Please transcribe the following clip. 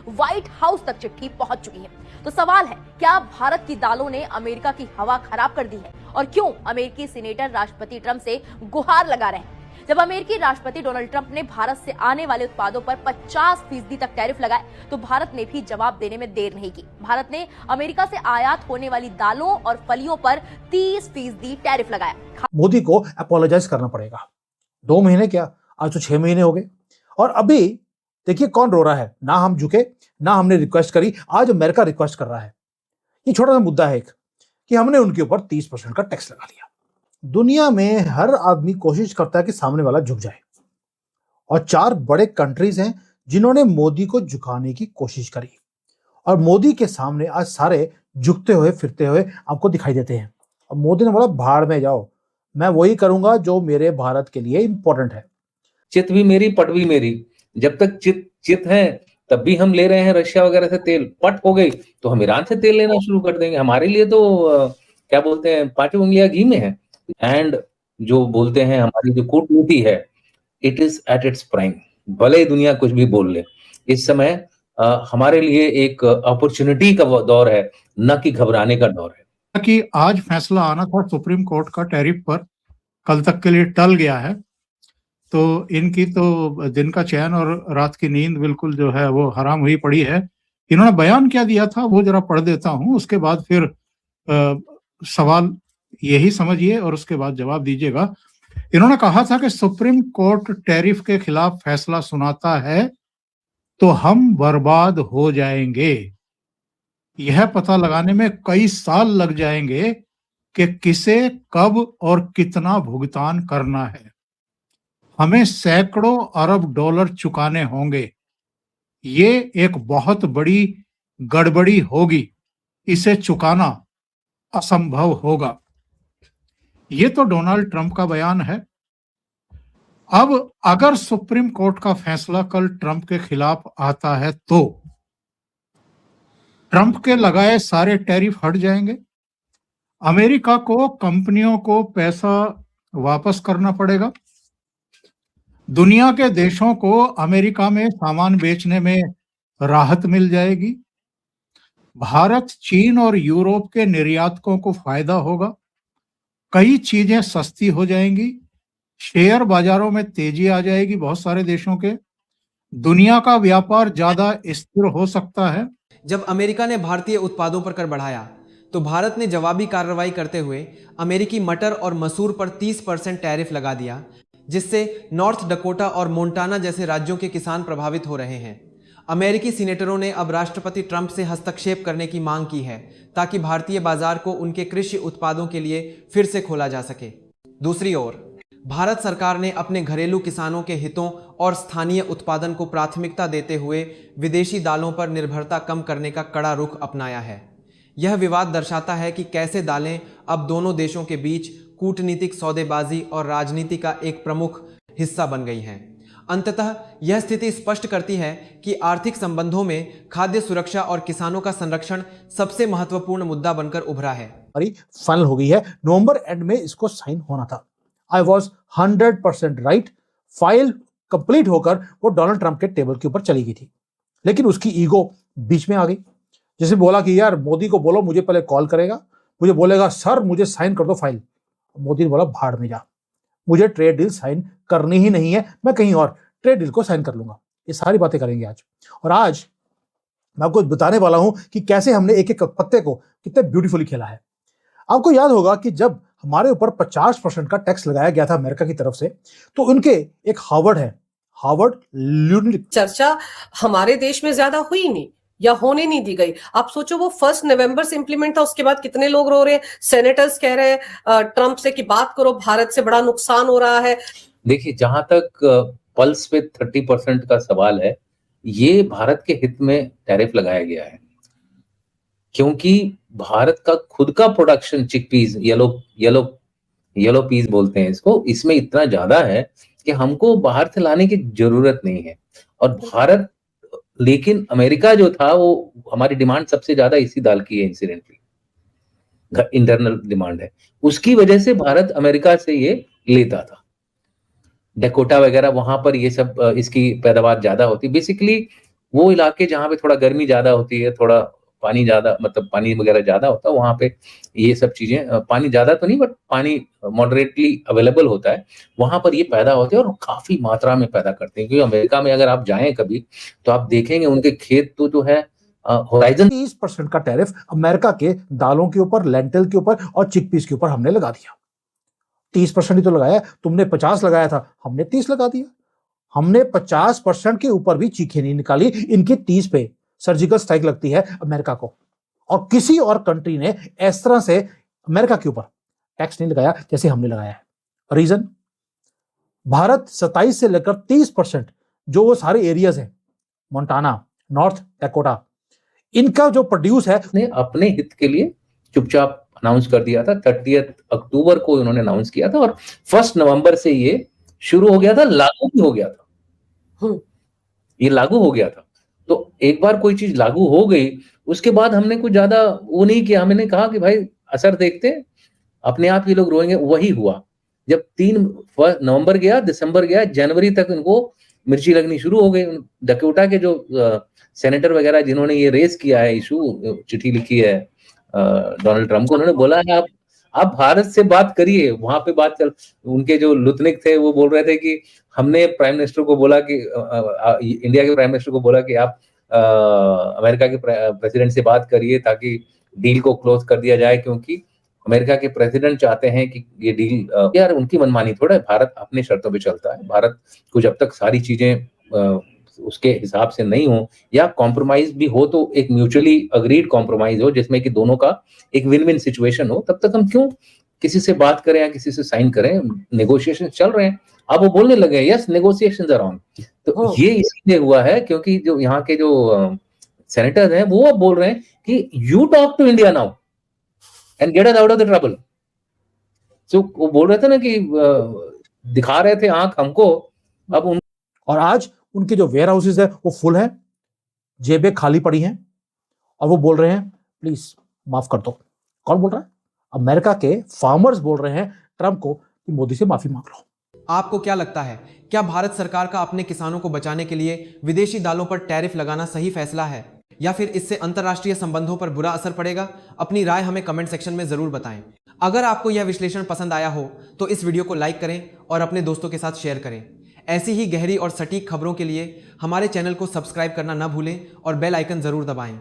White house तक चिट्ठी पहुंच चुकी है। तो सवाल है, क्या भारत की दालों ने अमेरिका की हवा खराब कर दी है? और क्यों अमेरिकी सीनेटर राष्ट्रपति ट्रंप से गुहार लगा रहे हैं? जब अमेरिकी राष्ट्रपति डोनाल्ड ट्रंप ने भारत से आने वाले उत्पादों पर 50% तक टैरिफ लगाए, तो भारत ने भी जवाब देने में देर नहीं की। भारत ने अमेरिका से आयात होने वाली दालों और फलियों पर 30% टैरिफ लगाया। मोदी को अपोलोजाइज करना पड़ेगा। 2 महीने क्या, आज तो 6 महीने हो गए। और अभी देखिए कौन रो रहा है। ना हम झुके, ना हमने रिक्वेस्ट करी, आज अमेरिका रिक्वेस्ट कर रहा है। ये छोटा सा मुद्दा है एक, कि हमने उनके ऊपर 30% का टैक्स लगा लिया। दुनिया में हर आदमी कोशिश करता है कि सामने वाला झुक जाए, और 4 बड़े कंट्रीज हैं जिन्होंने मोदी को झुकाने की कोशिश करी, और मोदी के सामने आज सारे झुकते हुए फिरते हुए आपको दिखाई देते हैं। और मोदी ने बोला भाड़ में जाओ, मैं वही करूंगा जो मेरे भारत के लिए इंपॉर्टेंट है। चित भी मेरी, पट भी मेरी। जब तक चित है तब भी हम ले रहे हैं रशिया वगैरह से तेल। पट हो गई तो हम ईरान से तेल लेना शुरू कर देंगे। हमारे लिए तो क्या बोलते हैं, 5 उंगलियां घी में है। एंड जो बोलते हैं हमारी जो कूटनीति है, it is at its prime. भले ही दुनिया कुछ भी बोल ले, इस समय हमारे लिए एक अपॉर्चुनिटी का दौर है, न कि घबराने का दौर है। कि आज फैसला आना था सुप्रीम कोर्ट का टैरिफ पर, कल तक के लिए टल गया है। तो इनकी तो दिन का चैन और रात की नींद बिल्कुल जो है वो हराम हुई पड़ी है। इन्होंने बयान क्या दिया था वो जरा पढ़ देता हूं, उसके बाद फिर सवाल यही समझिए और उसके बाद जवाब दीजिएगा। इन्होंने कहा था कि सुप्रीम कोर्ट टैरिफ के खिलाफ फैसला सुनाता है तो हम बर्बाद हो जाएंगे। यह पता लगाने में कई साल लग जाएंगे कि किसे कब और कितना भुगतान करना है। हमें सैकड़ों अरब डॉलर चुकाने होंगे। ये एक बहुत बड़ी गड़बड़ी होगी, इसे चुकाना असंभव होगा। ये तो डोनाल्ड ट्रंप का बयान है। अब अगर सुप्रीम कोर्ट का फैसला कल ट्रंप के खिलाफ आता है तो ट्रंप के लगाए सारे टैरिफ हट जाएंगे। अमेरिका को कंपनियों को पैसा वापस करना पड़ेगा। दुनिया के देशों को अमेरिका में सामान बेचने में राहत मिल जाएगी। भारत, चीन और यूरोप के निर्यातकों को फायदा होगा। कई चीजें सस्ती हो जाएंगी। शेयर बाजारों में तेजी आ जाएगी बहुत सारे देशों के। दुनिया का व्यापार ज्यादा स्थिर हो सकता है। जब अमेरिका ने भारतीय उत्पादों पर कर बढ़ाया तो भारत ने जवाबी कार्रवाई करते हुए अमेरिकी मटर और मसूर पर 30% टैरिफ लगा दिया, जिससे नॉर्थ डकोटा और मोंटाना जैसे राज्यों के किसान प्रभावित हो रहे हैं। अमेरिकी सीनेटरों ने अब राष्ट्रपति ट्रंप से हस्तक्षेप करने की मांग की है ताकि भारतीय बाजार को उनके कृषि उत्पादों के लिए फिर से खोला जा सके। दूसरी ओर भारत सरकार ने अपने घरेलू किसानों के हितों और स्थानीय उत्पादन को प्राथमिकता देते हुए विदेशी दालों पर निर्भरता कम करने का कड़ा रुख अपनाया है। यह विवाद दर्शाता है कि कैसे दालें अब दोनों देशों के बीच कूटनीतिक सौदेबाजी और राजनीति का एक प्रमुख हिस्सा बन गई हैं। अंततः यह स्थिति स्पष्ट करती है कि आर्थिक संबंधों में खाद्य सुरक्षा और किसानों का संरक्षण सबसे महत्वपूर्ण मुद्दा बनकर उभरा है। फाइनल हो गई है, नवंबर एंड में इसको साइन होना था। I was 100% right. File complete होकर वो डोनाल्ड ट्रंप के टेबल के ऊपर चली गई थी, लेकिन उसकी ईगो बीच में आ गई। जैसे बोला कि यार मोदी को बोलो मुझे पहले कॉल करेगा, मुझे बोलेगा सर मुझे साइन कर दो फाइल। मोदी ने बोला भाड़ में जा, मुझे ट्रेड डील साइन करनी ही नहीं है, मैं कहीं और ट्रेड डील को साइन कर लूंगा। ये सारी बातें करेंगे आज। और आज मैं आपको बताने वाला हूं कि कैसे हमने एक एक पत्ते को कितने ब्यूटीफुली खेला है। आपको याद होगा कि जब हमारे ऊपर 50% का टैक्स लगाया गया था अमेरिका की तरफ से, तो उनके एक हार्वर्ड है, हार्वर्ड ल्यूनिक चर्चा हमारे देश में ज्यादा हुई नहीं या होने नहीं दी गई। आप सोचो वो 1 नवंबर से इंप्लीमेंट था, उसके बाद कितने लोग रो रहे हैं। सेनेटर्स कह रहे हैं ट्रंप से कि बात करो, भारत से बड़ा नुकसान हो रहा है। देखिए, जहां तक पल्स पे 30% का सवाल है, ये भारत के हित में टैरिफ लगाया गया है, क्योंकि भारत का खुद का प्रोडक्शन चिकपीस, येलो पीस बोलते हैं इसको, इसमें इतना ज्यादा है कि हमको बाहर से लाने की जरूरत नहीं है। और भारत, लेकिन अमेरिका जो था वो हमारी डिमांड सबसे ज्यादा इसी दाल की है, इंसिडेंटली इंटरनल डिमांड है, उसकी वजह से भारत अमेरिका से ये लेता था। डकोटा वगैरह वहां पर ये सब इसकी पैदावार ज्यादा होती। बेसिकली वो इलाके जहाँ पे थोड़ा गर्मी ज्यादा होती है, थोड़ा पानी ज्यादा, मतलब पानी वगैरह ज्यादा होता है, वहां पे ये सब चीजें, पानी ज्यादा तो नहीं बट पानी मॉडरेटली अवेलेबल होता है, वहां पर ये पैदा होते हैं और काफी मात्रा में पैदा करते हैं। क्योंकि अमेरिका में अगर आप जाएं कभी तो आप देखेंगे उनके खेत तो जो है होराइजन 30% का टैरिफ अमेरिका के दालों के ऊपर, लेंटिल के ऊपर और चिकपीस के ऊपर हमने लगा दिया। 30% ही तो लगाया, तुमने 50 लगाया था, हमने 30 लगा दिया। हमने 50% के ऊपर भी चीखें नहीं निकाली, इनकी 30 पे सर्जिकल स्ट्राइक लगती है अमेरिका को। और किसी और कंट्री ने इस तरह से अमेरिका के ऊपर टैक्स नहीं लगाया जैसे हमने लगाया है। रीजन, भारत 27 से लेकर 30% जो वो सारे एरियाज हैं, मोंटाना, नॉर्थ डकोटा, इनका जो प्रोड्यूस है, ने अपने हित के लिए चुपचाप अनाउंस कर दिया था। 30 अक्टूबर को उन्होंने अनाउंस किया था और 1 नवंबर से ये शुरू हो गया था, लागू भी हो गया था। ये लागू हो गया था। तो एक बार कोई चीज लागू हो गई, उसके बाद हमने कुछ ज्यादा वो नहीं किया। हमने कहा कि भाई असर देखते, अपने आप ये लोग रोएंगे। वही हुआ। जब 3 नवंबर गया, दिसंबर गया, जनवरी तक इनको मिर्ची लगनी शुरू हो गई। डकोटा के जो सेनेटर वगैरह जिन्होंने ये रेस किया है इशू, चिट्ठी लिखी है डोनाल्ड ट्रंप को, उन्होंने बोला है आप भारत से बात करिए, वहां पे बात चल। उनके जो लुतनिक थे वो बोल रहे थे कि हमने प्राइम मिनिस्टर को बोला कि इंडिया के प्राइम मिनिस्टर को बोला कि आप अमेरिका के प्रेसिडेंट से बात करिए ताकि डील को क्लोज कर दिया जाए, क्योंकि अमेरिका के प्रेसिडेंट चाहते हैं कि ये डील, यार उनकी मनमानी थोड़ा है, भारत अपने शर्तों पे चलता है। भारत को जब तक सारी चीजें उसके हिसाब से नहीं हो या कॉम्प्रोमाइज भी हो तो एक म्यूचुअली अग्रीड कॉम्प्रोमाइज हो जिसमें कि दोनों का एक विन विन सिचुएशन हो, तब तक हम क्यों किसी से बात करें या किसी से साइन करें। नेगोशिएशन चल रहे हैं। अब वो बोलने लगे यस नेगोशिएशंस आर ऑन। तो ये इसलिए हुआ है क्योंकि जो यहाँ के जो सेनेटर्स हैं वो अब बोल रहे हैं कि you talk to India now and get us out of the trouble. So वो बोल रहे थे ना कि दिखा रहे थे आंख हमको, अब उन और आज उनके जो वेयर हाउसेज है वो फुल है, जेबें खाली पड़ी हैं और वो बोल रहे हैं प्लीज माफ कर दो। कौन बोल रहा है? अमेरिका के फार्मर्स बोल रहे हैं ट्रंप को कि मोदी से माफी मांग लो। आपको क्या लगता है, क्या भारत सरकार का अपने किसानों को बचाने के लिए विदेशी दालों पर टैरिफ लगाना सही फैसला है, या फिर इससे अंतर्राष्ट्रीय संबंधों पर बुरा असर पड़ेगा? अपनी राय हमें कमेंट सेक्शन में जरूर बताएं। अगर आपको यह विश्लेषण पसंद आया हो तो इस वीडियो को लाइक करें और अपने दोस्तों के साथ शेयर करें। ऐसी ही गहरी और सटीक खबरों के लिए हमारे चैनल को सब्सक्राइब करना न भूलें और बेल आइकन जरूर दबाएं।